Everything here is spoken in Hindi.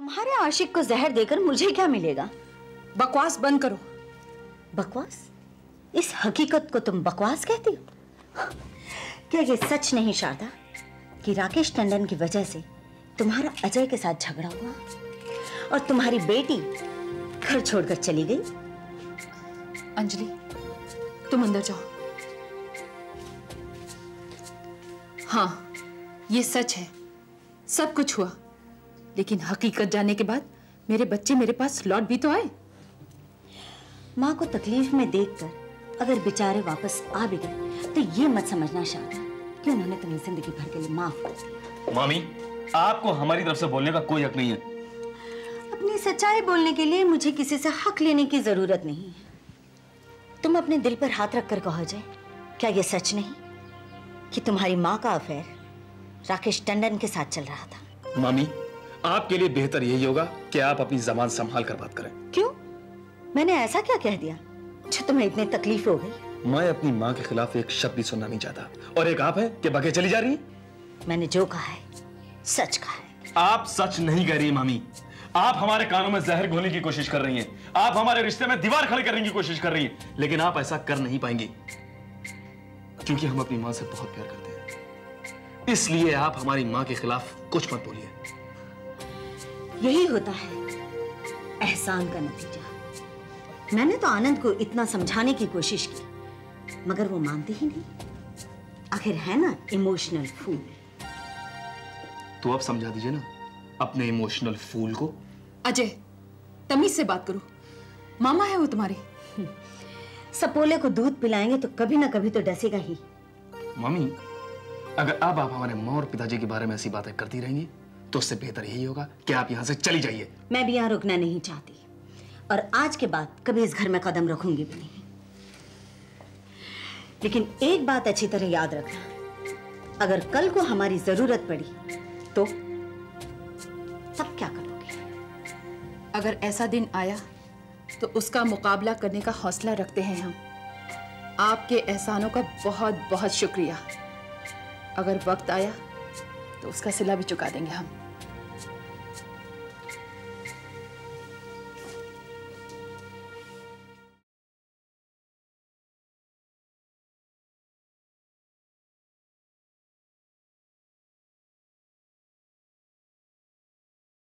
तुम्हारे आशिक को जहर देकर मुझे क्या मिलेगा? बकवास बंद करो। बकवास? इस हकीकत को तुम बकवास कहती हो? क्या ये सच नहीं शारदा कि राकेश टंडन की वजह से तुम्हारा अजय के साथ झगड़ा हुआ और तुम्हारी बेटी घर छोड़कर चली गई? अंजलि, तुम अंदर जाओ। हाँ, ये सच है, सब कुछ हुआ, लेकिन हकीकत जानने के बाद मेरे बच्चे मेरे पास लौट भी तो आए। माँ को तकलीफ में देखकर अगर बेचारे वापस आ भी गए तो ये मत समझना शारदा कि उन्होंने तुम्हें जिंदगी भर के लिए माफ कर दिया। मामी, आपको हमारी तरफ से बोलने का कोई हक नहीं है। अपनी सच्चाई बोलने के लिए मुझे किसी से हक लेने की जरूरत नहीं है। तुम अपने दिल पर हाथ रखकर कहो अजय, क्या यह सच नहीं कि तुम्हारी माँ का अफेयर राकेश टंडन के साथ चल रहा था? मामी, आपके लिए बेहतर यही होगा कि आप अपनी जबान संभाल कर बात करें। क्यों? मैंने ऐसा क्या कह दिया जो तुम्हें इतनी तकलीफ हो गई? मैं अपनी माँ के खिलाफ एक शब्द भी सुनना नहीं चाहता, और एक आप है कि बके चली जा रही है। मैंने जो कहा है सच कहा है। आप सच नहीं कह रही मामी, आप हमारे कानों में जहर घोलने की कोशिश कर रही हैं, आप हमारे रिश्ते में दीवार खड़ी करने की कोशिश कर रही हैं, लेकिन आप ऐसा कर नहीं पाएंगी क्योंकि हम अपनी माँ से बहुत प्यार करते हैं। इसलिए आप हमारी माँ के खिलाफ कुछ मत बोलिए। यही होता है एहसान का नतीजा। मैंने तो आनंद को इतना समझाने की कोशिश की मगर वो मानते ही नहीं। आखिर है ना इमोशनल फूल। तो अब समझा दीजिए ना अपने इमोशनल फूल को। अजय, तमीज से बात करो, मामा है वो तुम्हारे। सपोले को दूध पिलाएंगे तो कभी ना कभी तो डसेगा ही। मम्मी, अगर अब आप हमारे माँ और पिताजी के बारे में ऐसी बातें करती रहेंगी तो उससे बेहतर यही होगा कि आप यहाँ से चली जाइए। मैं भी यहाँ रुकना नहीं चाहती और आज के बाद कभी इस घर में कदम रखूंगी भी नहीं। लेकिन एक बात अच्छी तरह याद रखना, अगर कल को हमारी जरूरत पड़ी तो तब क्या करोगे? अगर ऐसा दिन आया तो उसका मुकाबला करने का हौसला रखते हैं हम। आपके एहसानों का बहुत बहुत शुक्रिया। अगर वक्त आया तो उसका सिला भी चुका देंगे हम।